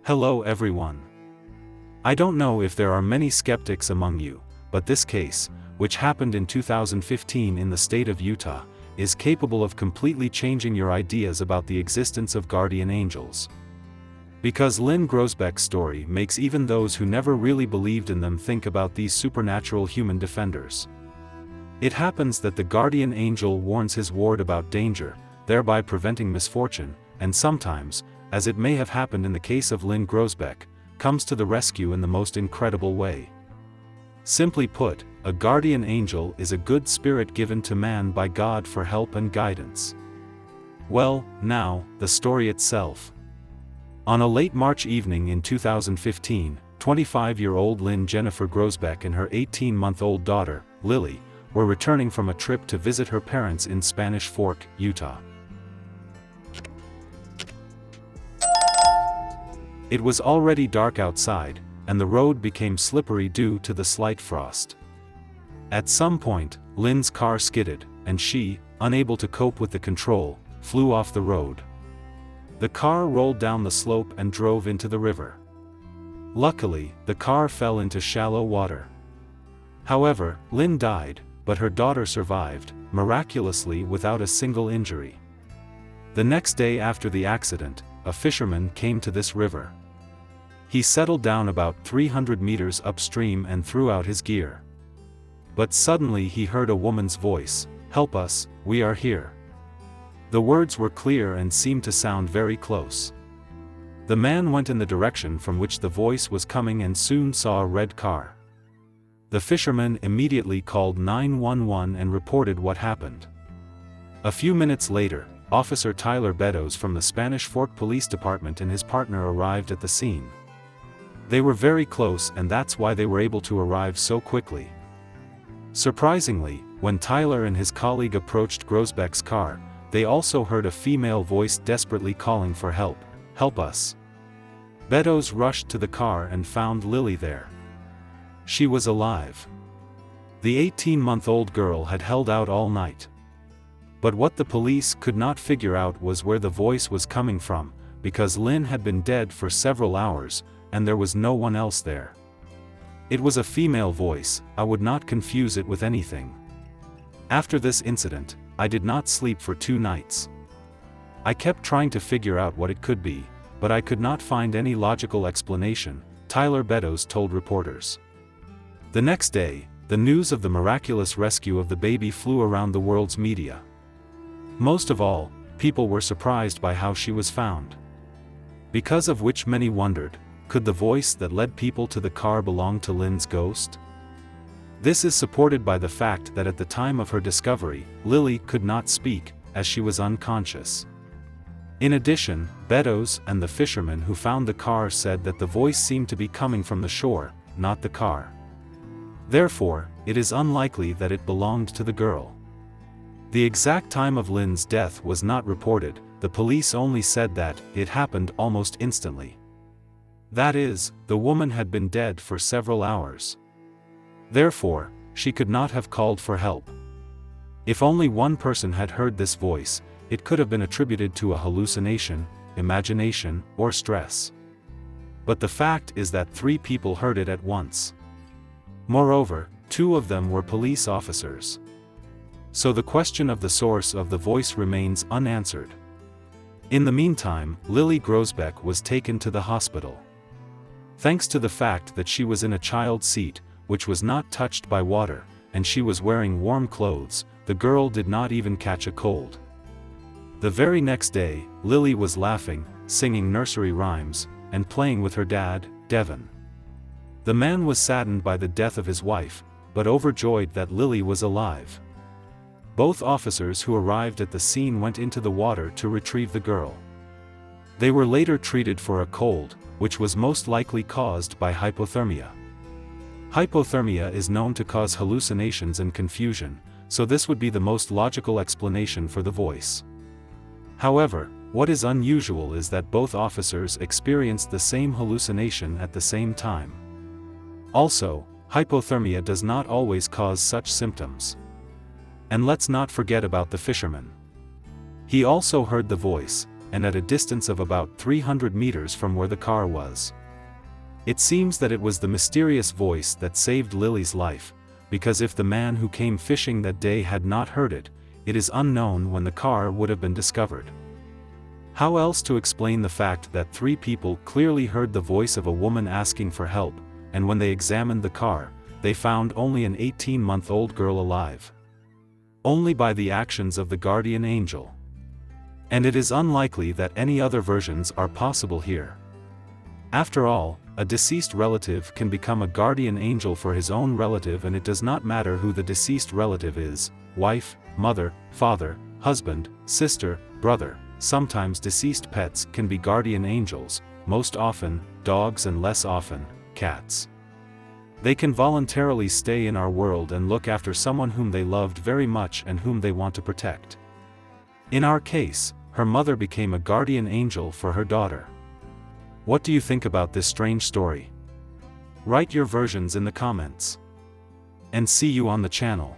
Hello everyone. I don't know if there are many skeptics among you, but this case, which happened in 2015 in the state of Utah, is capable of completely changing your ideas about the existence of guardian angels. Because Lynn Groesbeck's story makes even those who never really believed in them think about these supernatural human defenders. It happens that the guardian angel warns his ward about danger, thereby preventing misfortune, and sometimes, as it may have happened in the case of Lynn Groesbeck, comes to the rescue in the most incredible way. Simply put, a guardian angel is a good spirit given to man by God for help and guidance. Well, now, the story itself. On a late March evening in 2015, 25-year-old Lynn Jennifer Groesbeck and her 18-month-old daughter, Lilly, were returning from a trip to visit her parents in Spanish Fork, Utah. It was already dark outside, and the road became slippery due to the slight frost. At some point, Lynn's car skidded, and she, unable to cope with the control, flew off the road. The car rolled down the slope and drove into the river. Luckily, the car fell into shallow water. However, Lynn died, but her daughter survived, miraculously without a single injury. The next day after the accident, a fisherman came to this river. He settled down about 300 meters upstream and threw out his gear. But suddenly he heard a woman's voice, "Help us, we are here." The words were clear and seemed to sound very close. The man went in the direction from which the voice was coming and soon saw a red car. The fisherman immediately called 911 and reported what happened. A few minutes later, Officer Tyler Beddoes from the Spanish Fork Police Department and his partner arrived at the scene. They were very close, and that's why they were able to arrive so quickly. Surprisingly, when Tyler and his colleague approached Groesbeck's car, they also heard a female voice desperately calling for help, "Help us." Beddoes rushed to the car and found Lilly there. She was alive. The 18-month-old girl had held out all night. But what the police could not figure out was where the voice was coming from, because Lynn had been dead for several hours, and there was no one else there. It was a female voice. I would not confuse it with anything. After this incident, I did not sleep for 2 nights. I kept trying to figure out what it could be, but I could not find any logical explanation, Tyler Beddoes told reporters. The next day, the news of the miraculous rescue of the baby flew around the world's media. Most of all, people were surprised by how she was found. Because of which many wondered, could the voice that led people to the car belong to Lynn's ghost? This is supported by the fact that at the time of her discovery, Lilly could not speak, as she was unconscious. In addition, Beddoes and the fisherman who found the car said that the voice seemed to be coming from the shore, not the car. Therefore, it is unlikely that it belonged to the girl. The exact time of Lynn's death was not reported. The police only said that it happened almost instantly. That is, the woman had been dead for several hours. Therefore, she could not have called for help. If only one person had heard this voice, it could have been attributed to a hallucination, imagination, or stress. But the fact is that 3 people heard it at once. Moreover, 2 of them were police officers. So the question of the source of the voice remains unanswered. In the meantime, Lilly Groesbeck was taken to the hospital. Thanks to the fact that she was in a child seat, which was not touched by water, and she was wearing warm clothes, the girl did not even catch a cold. The very next day, Lilly was laughing, singing nursery rhymes, and playing with her dad, Devon. The man was saddened by the death of his wife, but overjoyed that Lilly was alive. Both officers who arrived at the scene went into the water to retrieve the girl. They were later treated for a cold, which was most likely caused by hypothermia. Hypothermia is known to cause hallucinations and confusion, so this would be the most logical explanation for the voice. However, what is unusual is that both officers experienced the same hallucination at the same time. Also, hypothermia does not always cause such symptoms. And let's not forget about the fisherman. He also heard the voice, and at a distance of about 300 meters from where the car was. It seems that it was the mysterious voice that saved Lily's life, because if the man who came fishing that day had not heard it, it is unknown when the car would have been discovered. How else to explain the fact that 3 people clearly heard the voice of a woman asking for help, and when they examined the car, they found only an 18-month-old girl alive? Only by the actions of the guardian angel. And it is unlikely that any other versions are possible here. After all, a deceased relative can become a guardian angel for his own relative, and it does not matter who the deceased relative is: wife, mother, father, husband, sister, brother. Sometimes deceased pets can be guardian angels, most often, dogs, and less often, cats. They can voluntarily stay in our world and look after someone whom they loved very much and whom they want to protect. In our case, her mother became a guardian angel for her daughter. What do you think about this strange story? Write your versions in the comments. And see you on the channel.